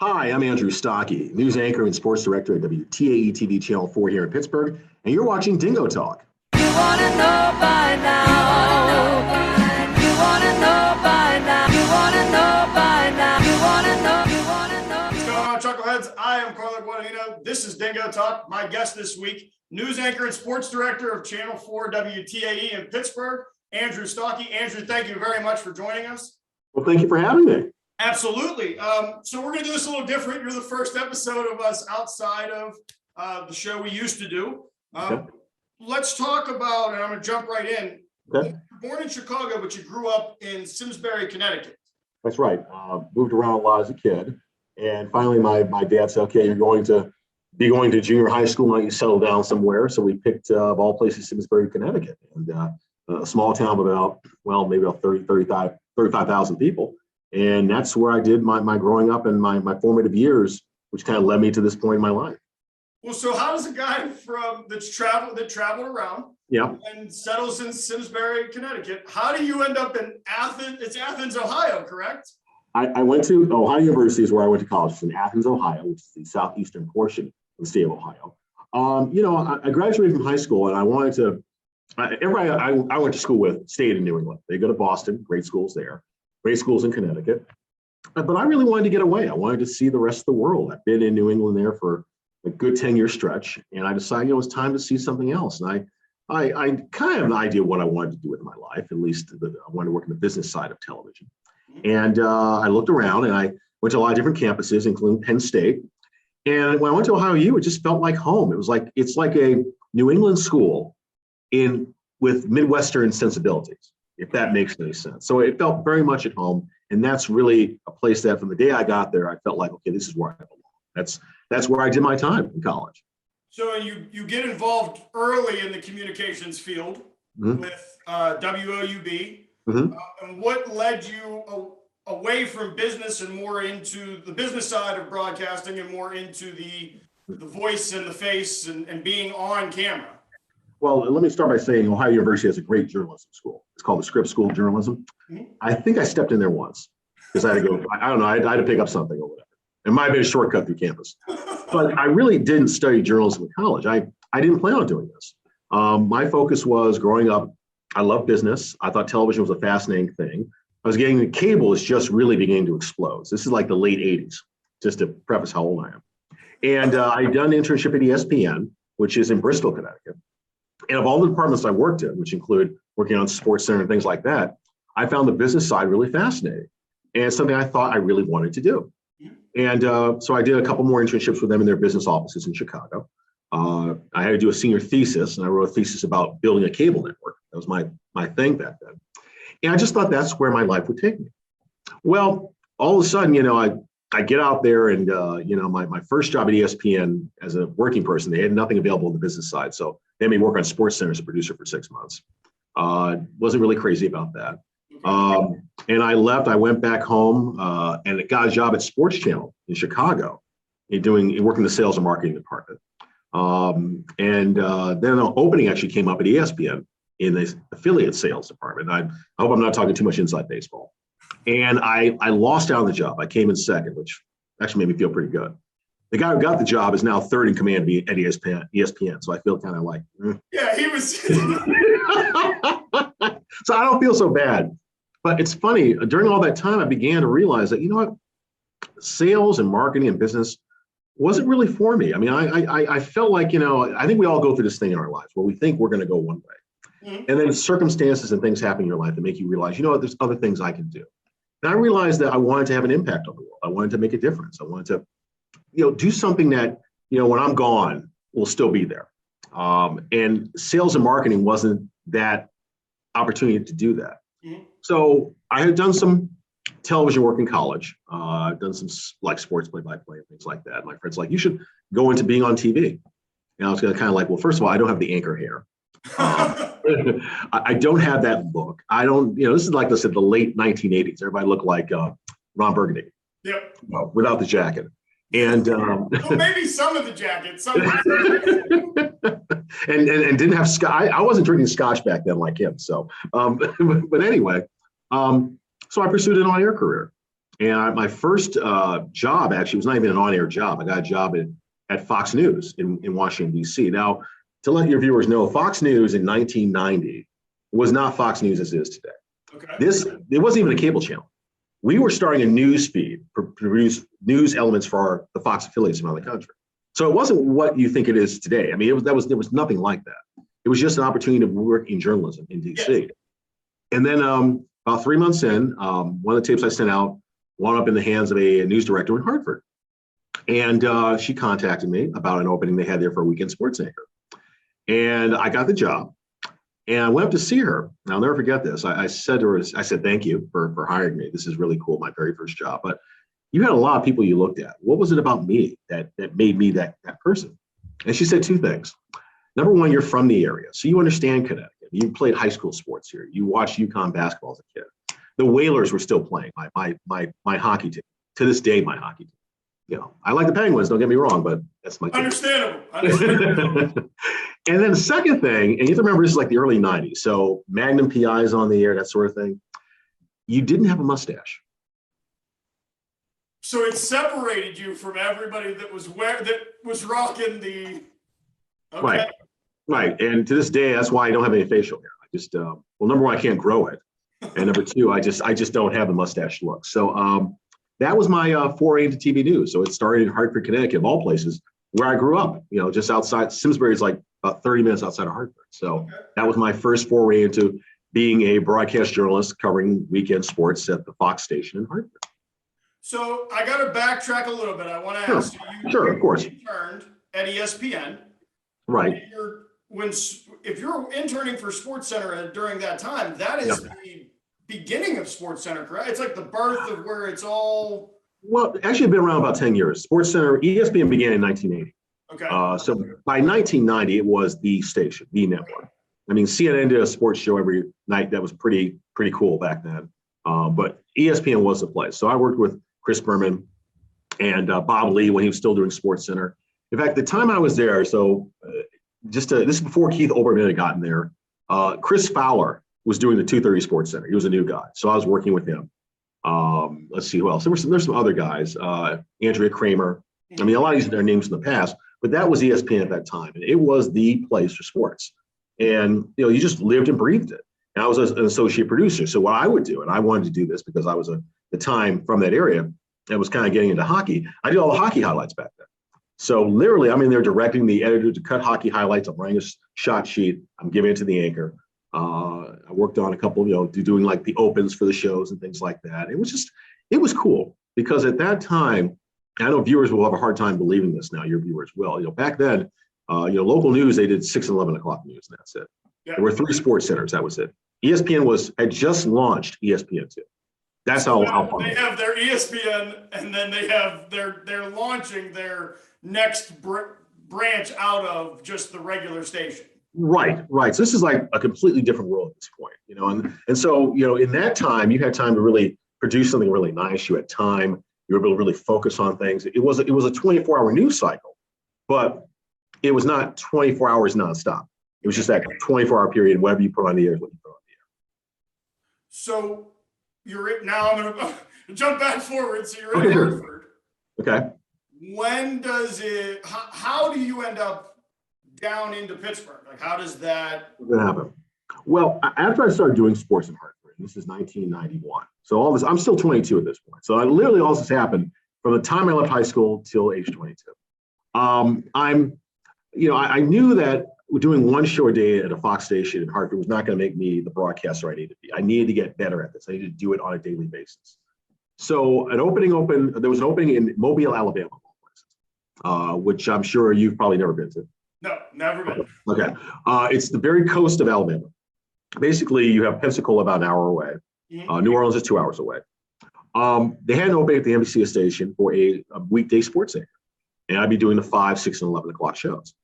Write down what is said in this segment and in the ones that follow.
Hi, I'm Andrew Stockey, news anchor and sports director at WTAE TV Channel 4 here in Pittsburgh, and you're watching Dingo Talk. You wanna know by now. You wanna know by now. You wanna know by now. You wanna know. What's going on, Chuckleheads? I am Carlo Guadagnino. This is Dingo Talk. My guest this week, news anchor and sports director of Channel 4 WTAE in Pittsburgh, Andrew Stockey. Andrew, thank you very much for joining us. Well, thank you for having me. Absolutely. So we're going to do this a little different. You're the first episode of us outside of the show we used to do. Okay. Let's talk about, and I'm going to jump right in. Okay. You're born in Chicago, but you grew up in Simsbury, Connecticut. That's right. Moved around a lot as a kid, and finally my dad said, "Okay, you're going to be going to junior high school, now you settle down somewhere." So we picked of all places Simsbury, Connecticut, and a small town of about, well, maybe about 35,000 people. And that's where I did my growing up and my formative years, which kind of led me to this point in my life. Well, so how does a guy that traveled around, Yeah. and settles in Simsbury, Connecticut, how do you end up in Athens? It's Athens, Ohio, correct? I went to Ohio University is where I went to college. It's in Athens, Ohio, which is the southeastern portion of the state of Ohio. I graduated from high school and I wanted to, everybody I went to school with stayed in New England. They go to Boston, great schools there. Great schools in Connecticut, but I really wanted to get away. I wanted to see the rest of the world. I've been in New England there for a good 10-year stretch, and I decided, it was time to see something else. And I kind of have an idea what I wanted to do with my life. At least I wanted to work in the business side of television. And I looked around, and I went to a lot of different campuses, including Penn State. And when I went to Ohio U, it just felt like home. It's like a New England school with Midwestern sensibilities, if that makes any sense. So it felt very much at home. And that's really a place that from the day I got there, I felt like, okay, this is where I belong. That's where I did my time in college. So you get involved early in the communications field with WOUB. And what led you away from business and more into the business side of broadcasting and more into the voice and the face and being on camera? Well, let me start by saying Ohio University has a great journalism school. It's called the Scripps School of Journalism. I think I stepped in there once because I had to go, I don't know, I had to pick up something or whatever. It might have been a shortcut through campus. But I really didn't study journalism in college. I didn't plan on doing this. My focus was growing up, I love business. I thought television was a fascinating thing. I was getting the cable is just really beginning to explode. So this is like the late 80s, just to preface how old I am. And I'd done an internship at ESPN, which is in Bristol, Connecticut. And of all the departments I worked in, which include working on Sports Center and things like that, I found the business side really fascinating and something I thought I really wanted to do. And so I did a couple more internships with them in their business offices in Chicago. I had to do a senior thesis, and I wrote a thesis about building a cable network. That was my thing back then. And I just thought that's where my life would take me. Well, all of a sudden, I get out there and, my first job at ESPN as a working person, they had nothing available on the business side. So they made me work on Sports Center as a producer for 6 months. Wasn't really crazy about that. And I left, I went back home and got a job at Sports Channel in Chicago working the sales and marketing department. Then an opening actually came up at ESPN in the affiliate sales department. I hope I'm not talking too much inside baseball. And I lost out on the job. I came in second, which actually made me feel pretty good. The guy who got the job is now third in command at ESPN. So I feel kind of like, Yeah, he was. So I don't feel so bad. But it's funny, during all that time, I began to realize that, sales and marketing and business wasn't really for me. I mean, I felt like, I think we all go through this thing in our lives where we think we're going to go one way. And then circumstances and things happen in your life that make you realize, there's other things I can do. And I realized that I wanted to have an impact on the world. I wanted to make a difference. I wanted to, do something that, when I'm gone, will still be there. And sales and marketing wasn't that opportunity to do that. So I had done some television work in college. I've done some sports play-by-play and things like that. My friends like, you should go into being on TV. And I was kind of like, well, first of all, I don't have the anchor hair. I don't have that look. I don't, this is like I said, the late 1980s. Everybody looked like Ron Burgundy. Yep. Without the jacket. And well, maybe some of the jackets. And didn't have scotch. I wasn't drinking scotch back then like him. So, but anyway, so I pursued an on-air career. And my first job actually was not even an on-air job. I got a job at Fox News in Washington, D.C. Now, to let your viewers know, Fox News in 1990 was not Fox News as it is today. Okay. It wasn't even a cable channel. We were starting a news feed, produce news elements for the Fox affiliates around the country. So it wasn't what you think it is today. I mean, there was nothing like that. It was just an opportunity to work in journalism in DC. Yes. And then about 3 months in, one of the tapes I sent out wound up in the hands of a news director in Hartford. And she contacted me about an opening they had there for a weekend sports anchor. And I got the job. And I went up to see her. And I'll never forget this. I said to her, I said, thank you for hiring me. This is really cool, my very first job. But you had a lot of people you looked at. What was it about me that made me that person? And she said 2 things. Number one, you're from the area, so you understand Connecticut. You played high school sports here. You watched UConn basketball as a kid. The Whalers were still playing, my hockey team. To this day, my hockey team. You know, I like the Penguins, don't get me wrong, but that's my team. Understandable. And then the second thing, and you have to remember this is like the early 90s, so Magnum PIs on the air, that sort of thing. You didn't have a mustache. So it separated you from everybody that was rocking the. Okay. Right. And to this day, that's why I don't have any facial hair. I just, well, number one, I can't grow it, and number two, I just don't have the mustache look. So that was my foray into TV news. So it started in Hartford, Connecticut, of all places, where I grew up. You know, just outside. Simsbury is like about 30 minutes outside of Hartford. So that was my first foray into being a broadcast journalist covering weekend sports at the Fox station in Hartford. So I got to backtrack a little bit. I want to ask you. Sure, of course. You interned at ESPN. Right. If you're interning for SportsCenter during that time, that is the beginning of SportsCenter, correct? It's like the birth of where it's all. Well, actually, it's been around about 10 years. SportsCenter, ESPN began in 1980. Okay. So by 1990, it was the station, the network. I mean, CNN did a sports show every night. That was pretty cool back then. But ESPN was the place. So I worked with Chris Berman and Bob Lee when he was still doing SportsCenter. In fact, the time I was there, so this is before Keith Olbermann had gotten there. Chris Fowler was doing the 2:30 SportsCenter. He was a new guy, so I was working with him. Let's see who else. There's some other guys. Andrea Kramer. I mean, a lot of these are their names in the past, but that was ESPN at that time, and it was the place for sports. And you just lived and breathed it. And I was an associate producer, so what I would do, and I wanted to do this because I was the time from that area and was kind of getting into hockey. I did all the hockey highlights back then. So literally, I'm in there directing the editor to cut hockey highlights. I'm writing a shot sheet. I'm giving it to the anchor. I worked on a couple, doing like the opens for the shows and things like that. It was cool because at that time, I know viewers will have a hard time believing this now. Your viewers will. Back then, local news, they did 6 and 11 o'clock news, and that's it. Yeah. There were 3 sports centers. That was it. ESPN had just launched ESPN2. That's how fun. They have their ESPN, and then they're launching their next branch out of just the regular station. Right. So this is like a completely different world at this point, and so, in that time, you had time to really produce something really nice. You had time, you were able to really focus on things. It was a 24-hour news cycle, but it was not 24 hours nonstop. It was just that 24-hour period, whatever you put on the air is what you put on the air. So now I'm going to jump back forward. So you're in Hartford. Okay. How do you end up down into Pittsburgh? Like, how does that happen? Well, after I started doing sports in Hartford, this is 1991. So all this, I'm still 22 at this point. So literally all this happened from the time I left high school till age 22. I knew that doing one show a day at a Fox station in Hartford was not going to make me the broadcaster I needed to be. I needed to get better at this. I needed to do it on a daily basis. So there was an opening in Mobile, Alabama, which I'm sure you've probably never been to. No, never been. Okay. It's the very coast of Alabama. Basically, you have Pensacola about an hour away. Mm-hmm. New Orleans is 2 hours away. They had an opening at the NBC station for a weekday sports anchor. And I'd be doing the 5, 6, and 11 o'clock shows.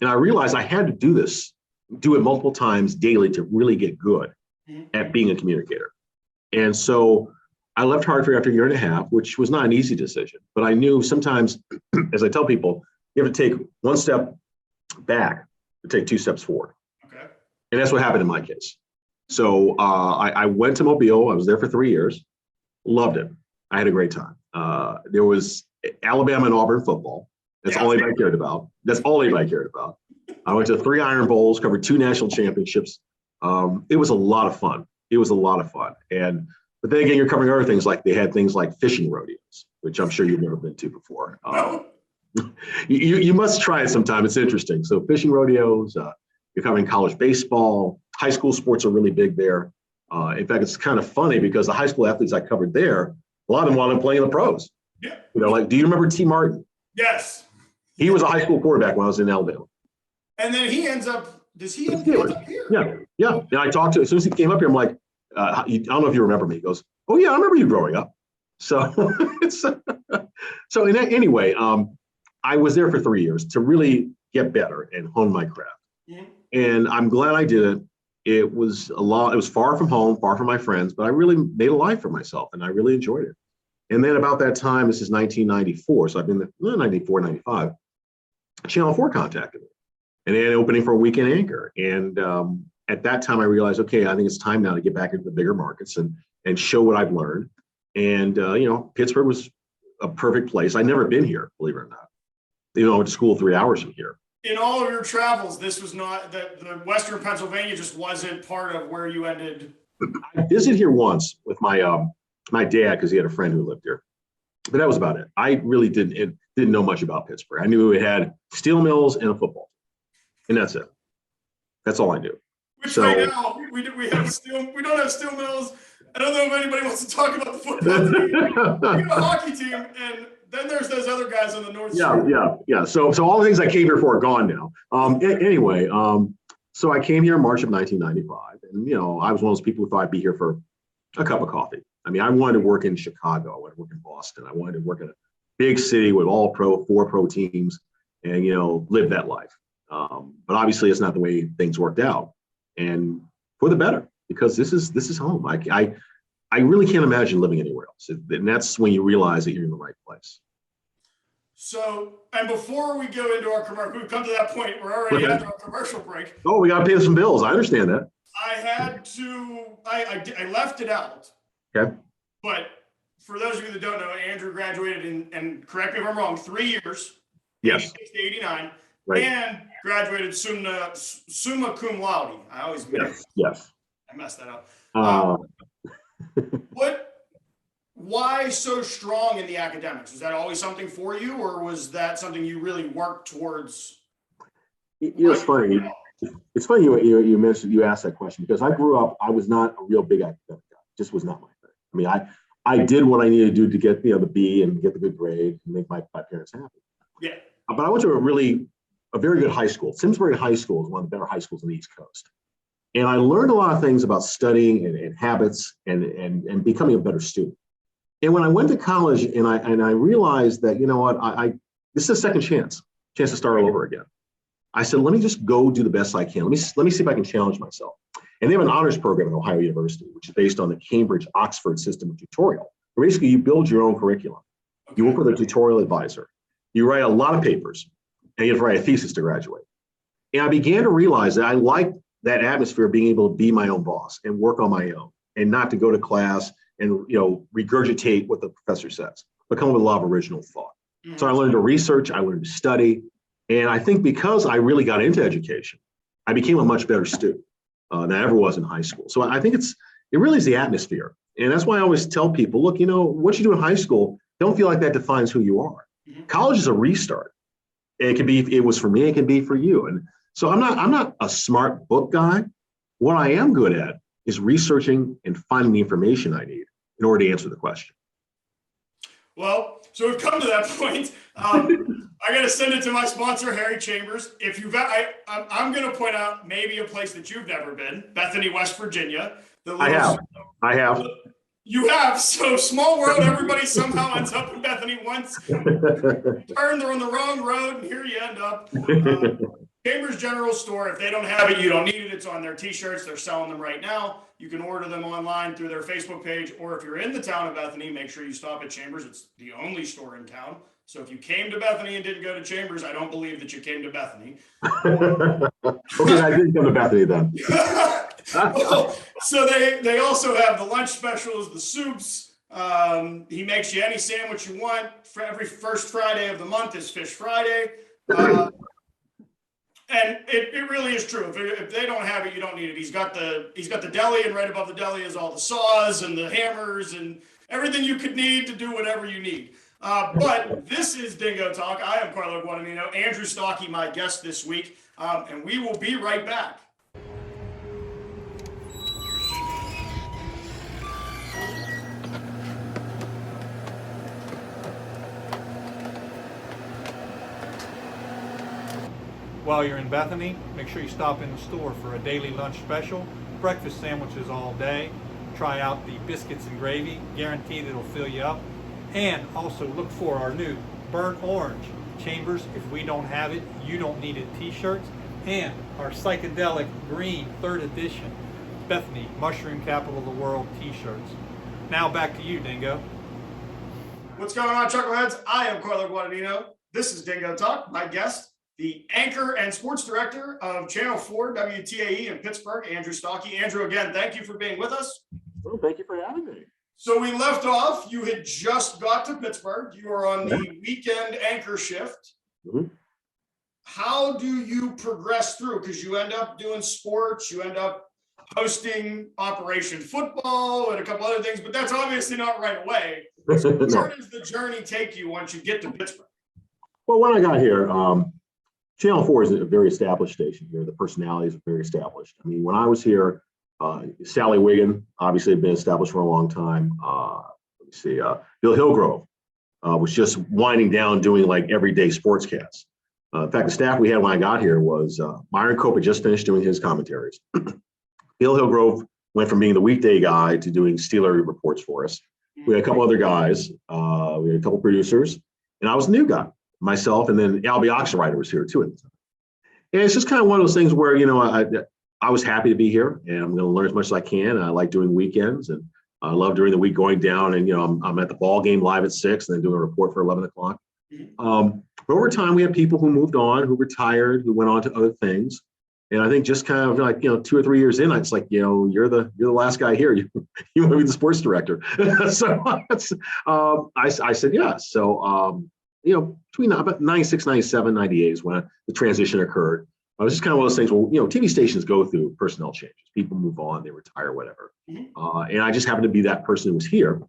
And I realized I had to do it multiple times daily to really get good at being a communicator. And so I left Hartford after a year and a half, which was not an easy decision. But I knew sometimes, as I tell people, you have to take one step back to take 2 steps forward. Okay. And that's what happened in my case. So I went to Mobile. I was there for 3 years. Loved it. I had a great time. There was Alabama and Auburn football. That's all anybody cared about. That's all anybody cared about. I went to 3 Iron Bowls, covered 2 national championships. It was a lot of fun. But then again, you're covering other things, like they had things like fishing rodeos, which I'm sure you've never been to before. You must try it sometime. It's interesting. So fishing rodeos, you're covering college baseball, high school sports are really big there. In fact, it's kind of funny because the high school athletes I covered there, a lot of them wound up playing in the pros. Yeah. Like, do you remember T. Martin? Yes. He was a high school quarterback when I was in Alabama. And then he ends up, does he end up here? Yeah. And I talked to him, as soon as he came up here, I'm like, I don't know if you remember me. He goes, oh yeah, I remember you growing up. So anyway, I was there for 3 years to really get better and hone my craft. Mm-hmm. And I'm glad I did it. It was it was far from home, far from my friends, but I really made a life for myself and I really enjoyed it. And then about that time, this is 1994, so I've been there, 94, 95, Channel 4 contacted me and they had an opening for a weekend anchor. And at that time, I realized, okay, I think it's time now to get back into the bigger markets and show what I've learned. And, Pittsburgh was a perfect place. I'd never been here, believe it or not. I went to school 3 hours from here. In all of your travels, this was not, the Western Pennsylvania just wasn't part of where you ended. I visited here once with my my dad because he had a friend who lived here. But that was about it. I really didn't know much about Pittsburgh. I knew it had steel mills and a football. And that's it. That's all I knew. Which right now, we don't have steel mills. I don't know if anybody wants to talk about the football team. We have a hockey team, and then there's those other guys on the north side. Yeah. So all the things I came here for are gone now. Anyway, so I came here in March of 1995, and I was one of those people who thought I'd be here for a cup of coffee. I mean, I wanted to work in Chicago. I wanted to work in Boston. I wanted to work in a big city with 4 pro teams, and live that life. But obviously, it's not the way things worked out, and for the better, because this is home. I really can't imagine living anywhere else, and that's when you realize that you're in the right place. So, and before we go into our commercial, we've come to that point. We're already after our commercial break. Oh, we got to pay some bills. I understand that. I had to. I left it out. Okay. But for those of you that don't know, Andrew graduated and correct me if I'm wrong, 3 years. Yes. 86 to 89. Right. And graduated summa cum laude. I always yes. I messed that up. Why so strong in the academics? Was that always something for you, or was that something you really worked towards? It's funny. It's funny you asked that question, because I grew up, I was not a real big academic guy. It just was not my thing. I mean, I did what I needed to do to get the B and get the good grade and make my parents happy. Yeah. But I went to a very good high school. Simsbury High School is one of the better high schools on the East Coast. And I learned a lot of things about studying and habits and becoming a better student. And when I went to college and I realized that, this is a second chance to start all over again. I said, let me just go do the best I can. Let me see if I can challenge myself. And they have an honors program at Ohio University, which is based on the Cambridge-Oxford system of tutorial. Where basically, you build your own curriculum. You work with a tutorial advisor. You write a lot of papers, and you have to write a thesis to graduate. And I began to realize that I liked that atmosphere of being able to be my own boss and work on my own, and not to go to class and regurgitate what the professor says, but come up with a lot of original thought. Mm-hmm. So I learned to research, I learned to study, and I think because I really got into education, I became a much better student than I ever was in high school. So I think it really is the atmosphere. And that's why I always tell people, look, what you do in high school, don't feel like that defines who you are. Mm-hmm. College is a restart. And it was for me, it can be for you. And so I'm not a smart book guy. What I am good at is researching and finding the information I need in order to answer the question. Well, so we've come to that point. I got to send it to my sponsor, Harry Chambers. If I'm going to point out maybe a place that you've never been, Bethany, West Virginia. I have. You have. So small world, everybody somehow ends up in Bethany once. Turn, they're on the wrong road, and here you end up. Chambers General Store, if they don't have it, you don't need it. It's on their t-shirts. They're selling them right now. You can order them online through their Facebook page, or if you're in the town of Bethany, make sure you stop at Chambers. It's the only store in town. So if you came to Bethany and didn't go to Chambers, I don't believe that you came to Bethany. Okay, I didn't come to Bethany then. Well, so they also have the lunch specials, the soups, He makes you any sandwich you want. For every first Friday of the month is Fish Friday. And it really is true. If they don't have it, you don't need it. He's got the deli, and right above the deli is all the saws and the hammers and everything you could need to do whatever you need. But this is Dingo Talk. I am Carlo Guadagnino. Andrew Stockey, my guest this week, and we will be right back. While you're in Bethany, make sure you stop in the store for a daily lunch special, breakfast sandwiches all day. Try out the biscuits and gravy, guaranteed it'll fill you up. And also look for our new burnt orange Chambers, if we don't have it, you don't need it t-shirts, and our psychedelic green 3rd edition Bethany Mushroom Capital of the World t-shirts. Now back to you, Dingo. What's going on, Chuckleheads? I am Carlo Guadagnino. This is Dingo Talk. My guest, the anchor and sports director of Channel 4 WTAE in Pittsburgh, Andrew Stockey. Andrew, again, thank you for being with us. Well, thank you for having me. So we left off, you had just got to Pittsburgh. You were on the weekend anchor shift. Mm-hmm. How do you progress through? Because you end up doing sports, you end up hosting Operation Football and a couple other things, but that's obviously not right away. So where does the journey take you once you get to Pittsburgh? Well, when I got here, Channel 4 is a very established station here. The personalities are very established. I mean, when I was here, Sally Wiggin obviously had been established for a long time. Let me see, Bill Hillgrove was just winding down doing like everyday sportscasts. In fact, the staff we had when I got here was Myron Cope had just finished doing his commentaries. Bill Hillgrove went from being the weekday guy to doing Steeler reports for us. We had a couple other guys. We had a couple producers, and I was the new guy, myself, and then Albie Oxenrider was here too at the time. And it's just kind of one of those things where, you know, I was happy to be here, and I'm going to learn as much as I can. And I like doing weekends, and I love during the week going down and, you know, I'm at the ball game live at 6 and then doing a report for 11 o'clock. But over time, we had people who moved on, who retired, who went on to other things. And I think just kind of like, you know, 2 or 3 years in, it's like, you know, you're the last guy here. You want to be the sports director. So I said yes. So, you know, between about 96, 97, 98 is when the transition occurred. It was just kind of one of those things. Well, you know, TV stations go through personnel changes. People move on, they retire, whatever. And I just happened to be that person who was here.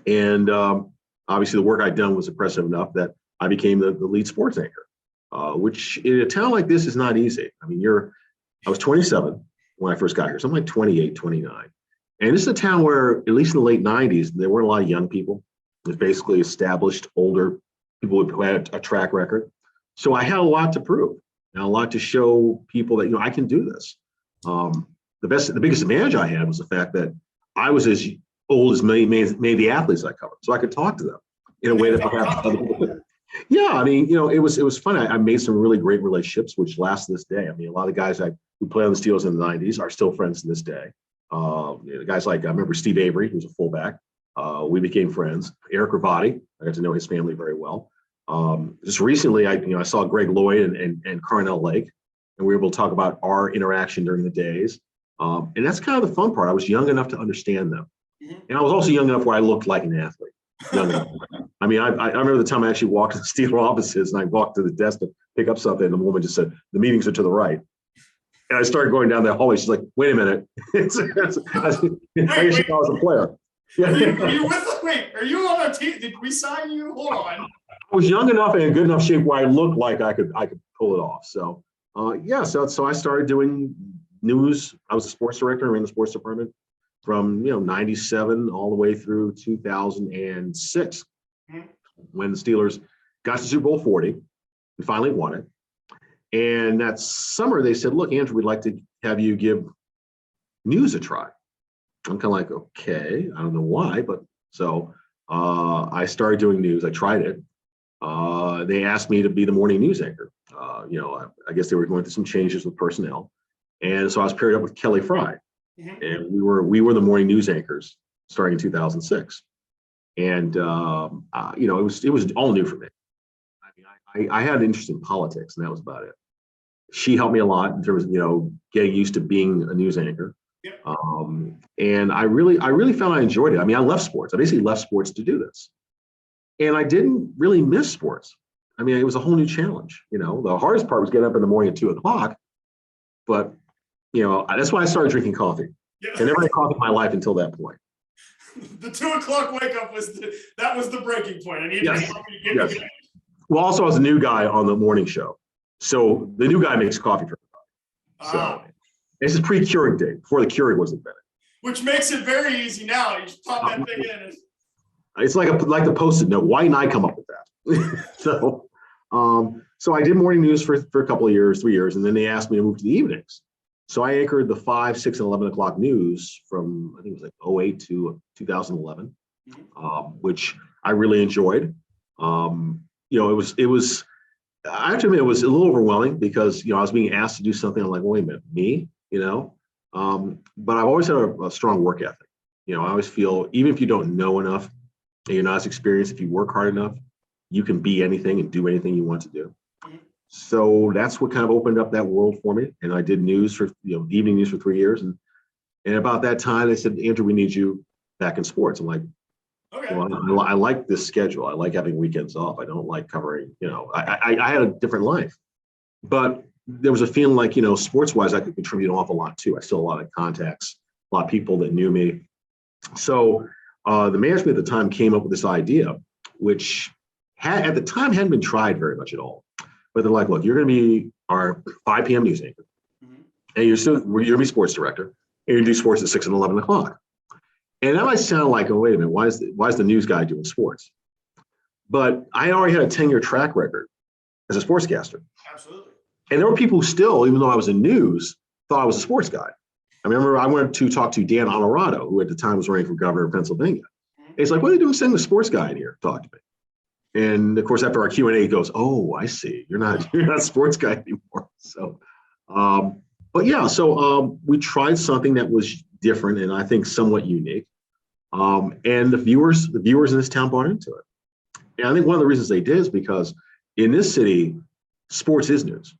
And obviously, the work I'd done was impressive enough that I became the lead sports anchor, which in a town like this is not easy. I mean, I was 27 when I first got here, so I'm like 28, 29. And this is a town where, at least in the late 90s, there weren't a lot of young people. It was basically established, older people who had a track record. So I had a lot to prove and a lot to show people that, you know, I can do this. The biggest advantage I had was the fact that I was as old as many of the athletes I covered, so I could talk to them in a way that perhaps other people couldn't. Yeah, I mean, you know, it was fun. I made some really great relationships, which last to this day. I mean, a lot of guys who played on the Steelers in the 90s are still friends to this day. Guys like, I remember Steve Avery, who's a fullback. We became friends. Eric Ravati, I got to know his family very well. Just recently, I saw Greg Lloyd and Carnell Lake, and we were able to talk about our interaction during the days. And that's kind of the fun part. I was young enough to understand them. And I was also young enough where I looked like an athlete. Young enough. I mean, I remember the time I actually walked to the Steeler offices and I walked to the desk to pick up something, and the woman just said, "The meetings are to the right." And I started going down that hallway. She's like, "Wait a minute." I guess she thought I was a player. Are you on our team? Did we sign you? Hold on. I was young enough and in good enough shape where I looked like I could pull it off. So so I started doing news. I was a sports director. I ran the sports department from 97 all the way through 2006, when the Steelers got to Super Bowl 40 and finally won it. And that summer they said, "Look, Andrew, we'd like to have you give news a try." I'm kind of like, okay, I don't know why, but so I started doing news. I tried it. They asked me to be the morning news anchor. I guess they were going through some changes with personnel, and so I was paired up with Kelly Fry, and we were the morning news anchors starting in 2006. And it was all new for me. I mean, I had an interest in politics, and that was about it. She helped me a lot in terms of getting used to being a news anchor. Yep. And I really found I enjoyed it. I mean, I left sports. I basically left sports to do this. And I didn't really miss sports. I mean, it was a whole new challenge. You know, the hardest part was getting up in the morning at 2 o'clock. But, you know, that's why I started drinking coffee. Yeah. I never had coffee in my life until that point. The 2 o'clock wake up was the breaking point. I needed Yes. coffee to get me going. Well, also, I was a new guy on the morning show. So the new guy makes coffee for everybody. So this is pre-Keurig day, before the Keurig was invented. Which makes it very easy now. You just pop that thing in. It's like the Post-it note. Why didn't I come up with that? So I did morning news for a couple of years, 3 years, and then they asked me to move to the evenings. So I anchored the 5, 6, and 11 o'clock news from, I think it was like 08 to 2011, which I really enjoyed. You know, it was, I have to admit, it was a little overwhelming because, you know, I was being asked to do something. I'm like, wait a minute, me, you know? But I've always had a strong work ethic. You know, I always feel, even if you don't know enough, and you're not as experienced, if you work hard enough, you can be anything and do anything you want to do. So that's what kind of opened up that world for me. And I did news for, you know, evening news for 3 years. And about that time, they said, Andrew, we need you back in sports. I'm like, Okay. well, I like this schedule. I like having weekends off. I don't like covering, you know, I had a different life. But there was a feeling like, you know, sports-wise, I could contribute an awful lot too. I still had a lot of contacts, a lot of people that knew me. So the management at the time came up with this idea, which at the time hadn't been tried very much at all. But they're like, look, you're going to be our 5 p.m. news anchor, and you're going to be sports director, and you're going to do sports at 6 and 11 o'clock. And that might sound like, oh, wait a minute, why is the news guy doing sports? But I already had a 10-year track record as a sportscaster. Absolutely. And there were people who still, even though I was in news, thought I was a sports guy. I remember I went to talk to Dan Honorado, who at the time was running for governor of Pennsylvania. And he's like, what are you doing sending the sports guy in here to talk to me? And of course, after our Q&A, he goes, oh, I see. You're not a sports guy anymore. So, but yeah, so we tried something that was different and I think somewhat unique. And the viewers in this town bought into it. And I think one of the reasons they did is because in this city, sports is news.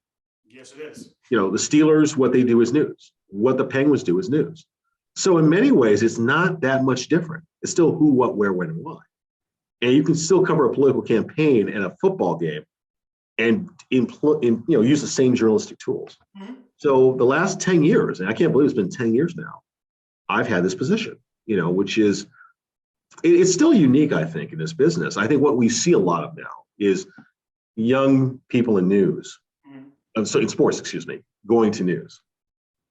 Yes, it is. You know, the Steelers, what they do is news. What the Penguins do is news. So in many ways, it's not that much different. It's still who, what, where, when, and why. And you can still cover a political campaign and a football game and use the same journalistic tools. Mm-hmm. So the last 10 years, and I can't believe it's been 10 years now, I've had this position, you know, which is, it's still unique, I think, in this business. I think what we see a lot of now is young people in news, so in sports, going to news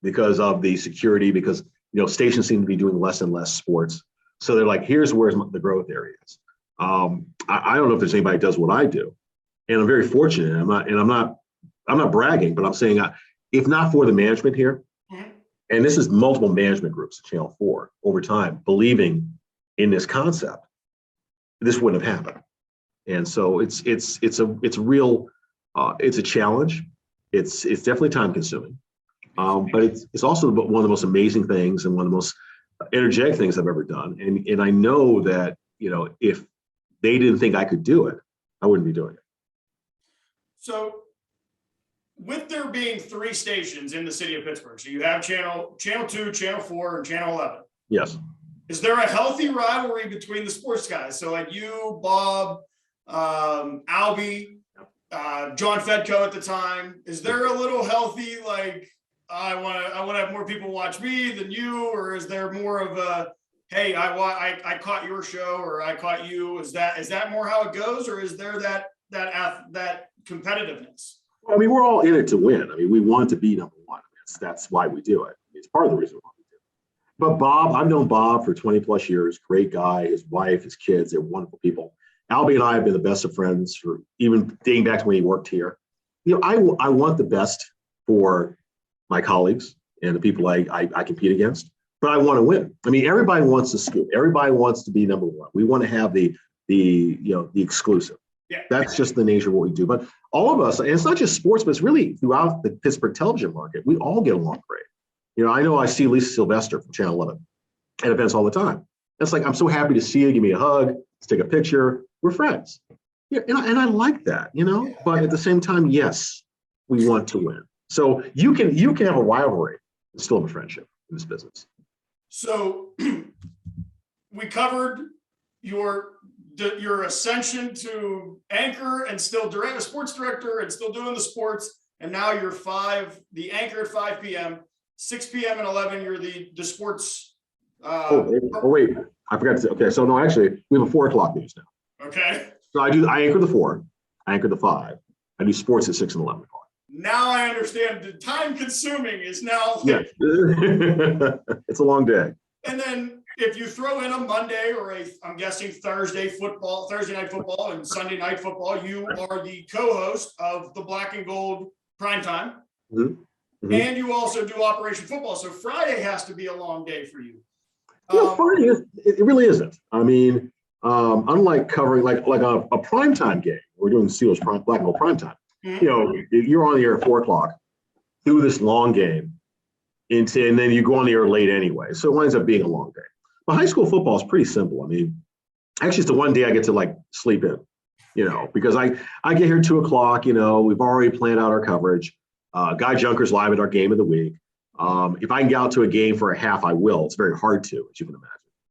because of the security, because, you know, stations seem to be doing less and less sports. So they're like, here's where the growth area is. I don't know if there's anybody that does what I do, and I'm very fortunate. I'm not bragging, but I'm saying if not for the management here, and this is multiple management groups at Channel 4 over time believing in this concept, this wouldn't have happened. And so it's a challenge. It's definitely time consuming, but it's also one of the most amazing things and one of the most energetic things I've ever done. And I know that, you know, if they didn't think I could do it, I wouldn't be doing it. So with there being 3 stations in the city of Pittsburgh, so you have channel 2, channel 4, and channel 11. Yes. Is there a healthy rivalry between the sports guys? So like you, Bob, Albie, John Fedko at the time, is there a little healthy, like, I want to have more people watch me than you, or is there more of a, hey, I caught your show, or I caught you? Is that more how it goes, or is there that competitiveness? Well, I mean, we're all in it to win. I mean, we want to be number one. That's why we do it. It's part of the reason why we do it. But Bob, I've known Bob for 20 plus years. Great guy. His wife, his kids, they're wonderful people. Albie and I have been the best of friends for even dating back to when he worked here. You know, I want the best for my colleagues and the people I compete against, but I want to win. I mean, everybody wants the scoop. Everybody wants to be number one. We want to have the exclusive. Yeah. That's just the nature of what we do. But all of us, and it's not just sports, but it's really throughout the Pittsburgh television market, we all get along great. You know I see Lisa Sylvester from Channel 11 at events all the time. It's like, I'm so happy to see you. Give me a hug. Let's take a picture. We're friends. Yeah, and I like that, you know. But at the same time, yes, we want to win. So you can have a rivalry and still have a friendship. this business. So we covered your ascension to anchor and still direct a sports director and still doing the sports. And now you're the anchor at 5 p.m., 6 p.m. and 11, you're the sports. Wait, I forgot to say, okay. So no, actually we have a 4 o'clock news now. Okay. So I anchor the 4, I anchor the 5. I do sports at 6 and 11 o'clock. Now I understand the time consuming is now. Yeah. It's a long day. And then if you throw in a Monday or I'm guessing Thursday night football and Sunday night football, you are the co-host of the Black and Gold Primetime. Mm-hmm. And you also do Operation Football. So Friday has to be a long day for you. Friday it really isn't. I mean, unlike covering like a primetime game, we're doing Steelers Black and Gold Primetime. Mm-hmm. You know, you're on the air at 4 o'clock, do this long game, and then you go on the air late anyway. So it winds up being a long day. But high school football is pretty simple. I mean, actually, it's the one day I get to like sleep in, you know, because I get here at 2 o'clock. You know, we've already planned out our coverage. Guy Junker's live at our game of the week. If I can get out to a game for a half, I will. It's very hard to, as you can imagine.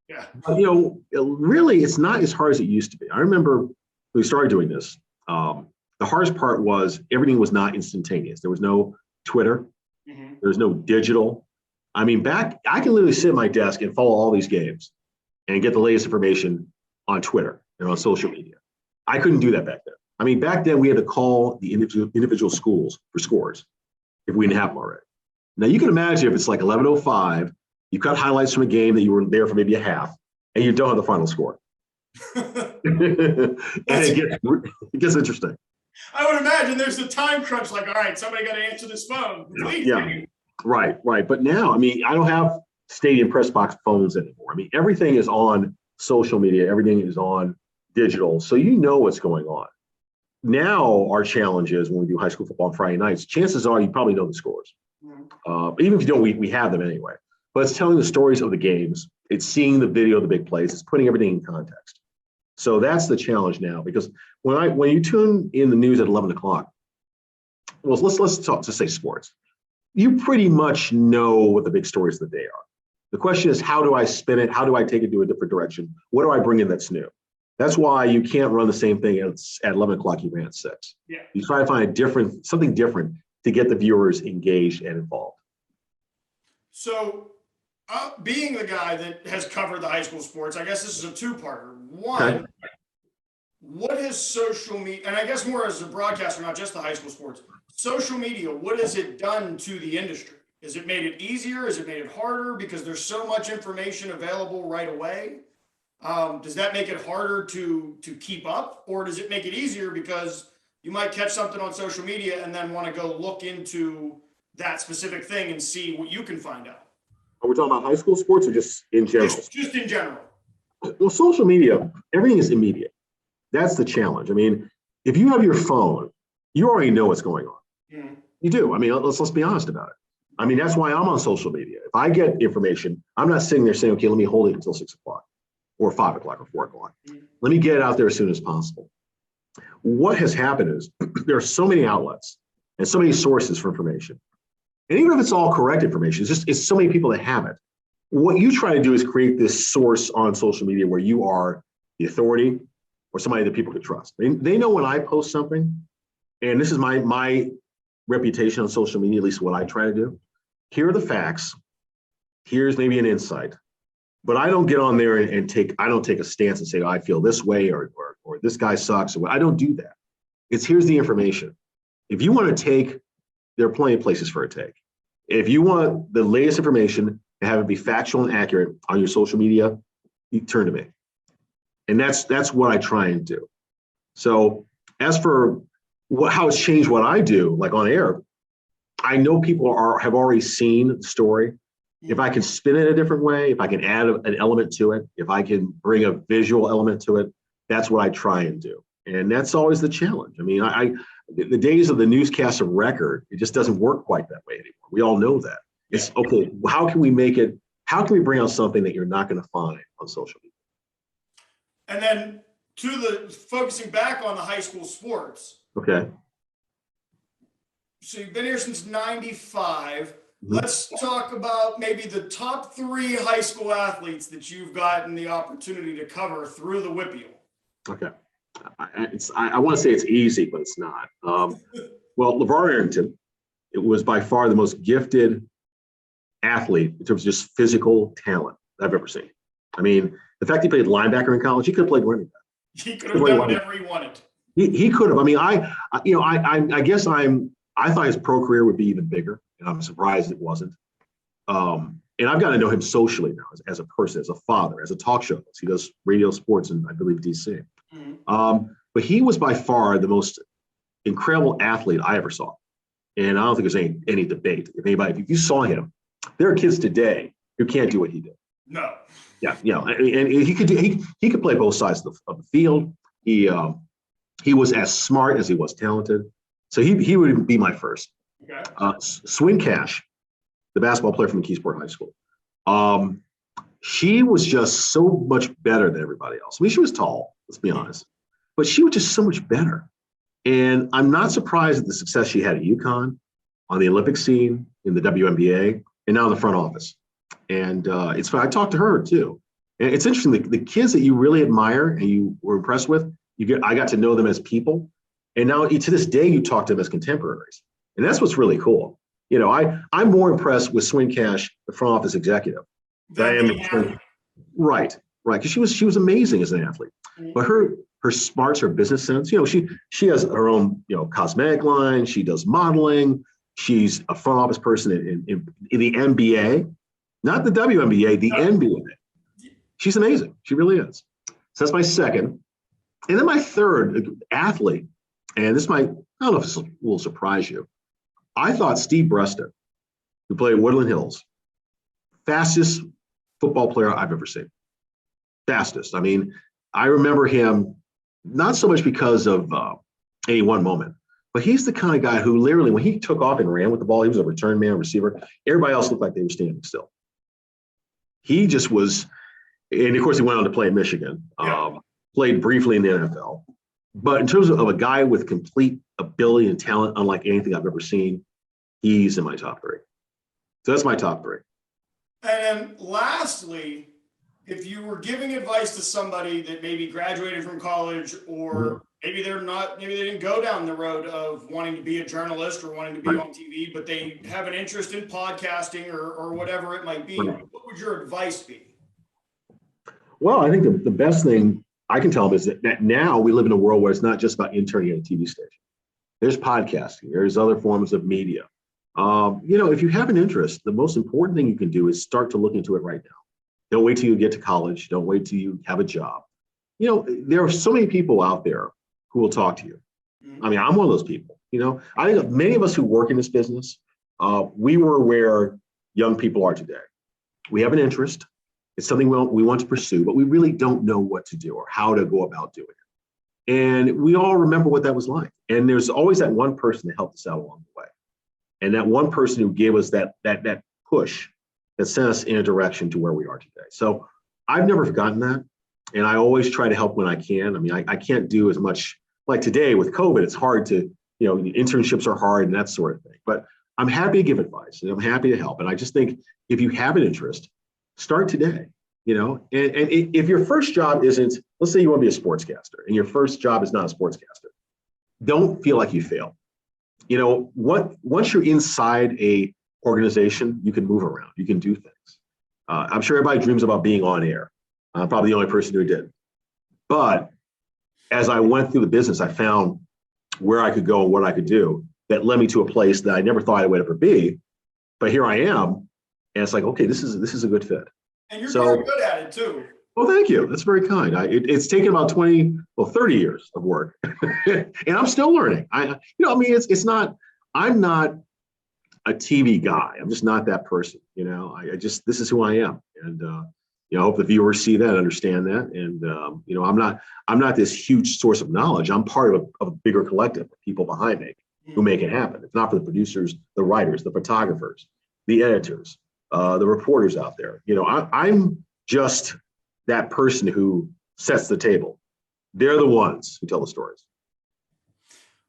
Yeah. But, you know, really, it's not as hard as it used to be. I remember when we started doing this. The hardest part was everything was not instantaneous. There was no Twitter. Mm-hmm. There was no digital. I mean, I can literally sit at my desk and follow all these games and get the latest information on Twitter and on social media. I couldn't do that back then. I mean, back then we had to call the individual schools for scores if we didn't have them already. Now you can imagine if it's like 11:05, you cut highlights from a game that you were there for maybe a half, and you don't have the final score. And it gets interesting. I would imagine there's a time crunch, like, all right, somebody got to answer this phone. Please. Yeah, right. But now, I mean, I don't have stadium press box phones anymore. I mean, everything is on social media. Everything is on digital. So you know what's going on. Now our challenge is when we do high school football on Friday nights, chances are you probably know the scores. Even if you don't, we have them anyway. But it's telling the stories of the games. It's seeing the video of the big plays. It's putting everything in context. So that's the challenge now, because when you tune in the news at 11 o'clock, well, let's talk, just say sports. You pretty much know what the big stories of the day are. The question is, how do I spin it? How do I take it to a different direction? What do I bring in that's new? That's why you can't run the same thing at 11 o'clock you ran at 6. Yeah. You try to find something different to get the viewers engaged and involved. So being the guy that has covered the high school sports, I guess this is a two-parter. One, okay. What has social media, and I guess more as a broadcaster, not just the high school sports, social media, what has it done to the industry? Has it made it easier? Has it made it harder because there's so much information available right away? Does that make it harder to keep up, or does it make it easier because you might catch something on social media and then want to go look into that specific thing and see what you can find out? Are we talking about high school sports or just in general? Just in general. Well, social media, everything is immediate. That's the challenge. I mean, if you have your phone, you already know what's going on. Mm-hmm. You do. I mean, let's be honest about it. I mean, that's why I'm on social media. If I get information, I'm not sitting there saying, okay, let me hold it until 6 o'clock or 5 o'clock or 4 o'clock. Mm-hmm. Let me get it out there as soon as possible. What has happened is there are so many outlets and so many sources for information. And even if it's all correct information, it's so many people that have it. What you try to do is create this source on social media where you are the authority or somebody that people can trust. They know when I post something, and this is my reputation on social media, at least what I try to do. Here are the facts. Here's maybe an insight. But I don't get on there and I don't take a stance and say, oh, I feel this way or this guy sucks. I don't do that. Here's the information. If you want to take, there are plenty of places for a take. If you want the latest information and have it be factual and accurate on your social media, you turn to me. And that's what I try and do. So as for how it's changed what I do, like on air, I know people have already seen the story. If I can spin it a different way, if I can add an element to it, if I can bring a visual element to it, that's what I try and do. And that's always the challenge. I mean, the days of the newscast of record, it just doesn't work quite that way anymore. We all know that. It's okay, how can we bring out something that you're not going to find on social media? And then focusing back on the high school sports. Okay. So you've been here since 95. let's talk about maybe the top 3 high school athletes that you've gotten the opportunity to cover through the Whippeal. Okay. I want to say it's easy, but it's not. Well, LeVar Arrington, it was by far the most gifted athlete in terms of just physical talent I've ever seen. I mean, the fact he played linebacker in college, he could have played running back. He could have done whatever he wanted. He could have. I mean, I guess I thought his pro career would be even bigger, and I'm surprised it wasn't. And I've got to know him socially now as a person, as a father, as a talk show host. He does radio sports in, I believe, DC. But he was by far the most incredible athlete I ever saw. And I don't think there's any debate. If you saw him, there are kids today who can't do what he did. No. Yeah, and he could play both sides of the field. He was as smart as he was talented. So he would be my first. Okay. Swin Cash, the basketball player from Keysport High School. She was just so much better than everybody else. I mean, she was tall, let's be honest, but she was just so much better. And I'm not surprised at the success she had at UConn, on the Olympic scene, in the WNBA, and now in the front office. And it's fun. I talked to her too. And it's interesting, the kids that you really admire and you were impressed with, I got to know them as people. And now to this day, you talk to them as contemporaries. And that's what's really cool. You know, I'm more impressed with Swin Cash, the front office executive, than I am. Right. Because she was amazing as an athlete. But her smarts, her business sense, you know, she has her own, you know, cosmetic line. She does modeling. She's a front office person in the NBA, not the WNBA, the NBA. She's amazing. She really is. So that's my second. And then my third athlete, and this might, I don't know if this will surprise you. I thought Steve Breston, who played at Woodland Hills, fastest football player I've ever seen. Fastest. I mean, I remember him not so much because of any one moment, but he's the kind of guy who literally, when he took off and ran with the ball, he was a return man, receiver. Everybody else looked like they were standing still. He just was, and of course he went on to play in Michigan, played briefly in the NFL. But in terms of a guy with complete ability and talent, unlike anything I've ever seen, he's in my top 3. So that's my top 3. And then lastly, if you were giving advice to somebody that maybe graduated from college, or maybe they didn't go down the road of wanting to be a journalist or wanting to be on TV, but they have an interest in podcasting or whatever it might be, what would your advice be? Well, I think the best thing I can tell them is that now we live in a world where it's not just about interning at a TV station. There's podcasting. There's other forms of media. You know, if you have an interest, the most important thing you can do is start to look into it right now. Don't wait till you get to college. Don't wait till you have a job. You know, there are so many people out there who will talk to you. I mean, I'm one of those people. You know, I think many of us who work in this business, we were where young people are today. We have an interest. It's something we want to pursue, but we really don't know what to do or how to go about doing it. And we all remember what that was like. And there's always that one person that helped us out along the way. And that one person who gave us that push that sent us in a direction to where we are today. So I've never forgotten that. And I always try to help when I can. I mean, I can't do as much like today with COVID. It's hard to, you know, internships are hard and that sort of thing. But I'm happy to give advice and I'm happy to help. And I just think if you have an interest, start today, you know, and if your first job isn't, let's say you want to be a sportscaster and your first job is not a sportscaster, don't feel like you failed. You know, once you're inside a organization, you can move around, you can do things. I'm sure everybody dreams about being on air. I'm probably the only person who did. But as I went through the business, I found where I could go and what I could do that led me to a place that I never thought I would ever be. But here I am. And it's like, okay, this is a good fit. And you're very good at it too. Well, thank you. That's very kind. It's taken about 30 years of work, and I'm still learning. I'm not a TV guy. I'm just not that person. You know, this is who I am. And, I hope the viewers see that, understand that. And, I'm not this huge source of knowledge. I'm part of a bigger collective of people behind me who make it happen. It's not for the producers, the writers, the photographers, the editors, the reporters out there. You know, I'm just that person who sets the table. They're the ones who tell the stories.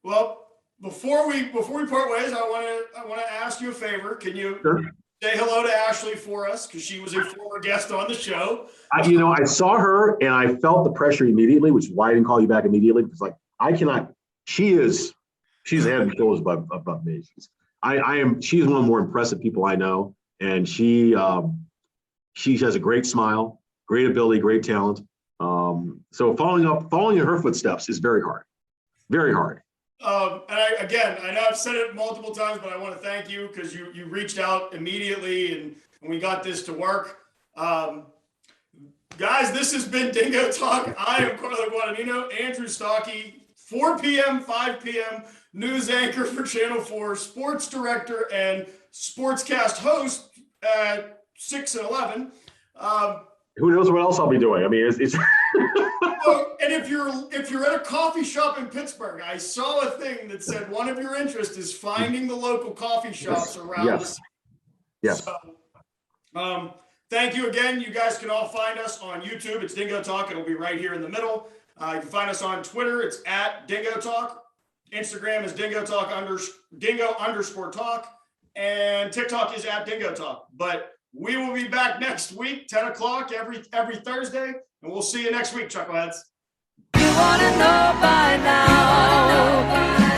Well, Before we part ways, I want to ask you a favor. Can you say hello to Ashley for us? Because she was a former guest on the show. I saw her and I felt the pressure immediately, which is why I didn't call you back immediately, because like I cannot. She's head and shoulders above me. She's one of the more impressive people I know, and she has a great smile, great ability, great talent. So following in her footsteps is very hard, very hard. And I know I've said it multiple times, but I want to thank you because you reached out immediately and we got this to work. Guys, this has been Dingo Talk. I am Carlo Guadagnino, Andrew Stockey, 4 p.m., 5 p.m., news anchor for Channel 4, sports director and sportscast host at 6 and 11. Who knows what else I'll be doing? I mean, it's and if you're at a coffee shop in Pittsburgh, I saw a thing that said one of your interests is finding the local coffee shops around the city. Yes. So, thank you again. You guys can all find us on YouTube. It's Dingo Talk. It'll be right here in the middle. You can find us on Twitter. It's at Dingo Talk. Instagram is Dingo_Talk. And TikTok is at Dingo Talk. But we will be back next week, 10 o'clock every Thursday. And we'll see you next week, Chuckleheads. You wanna know by now.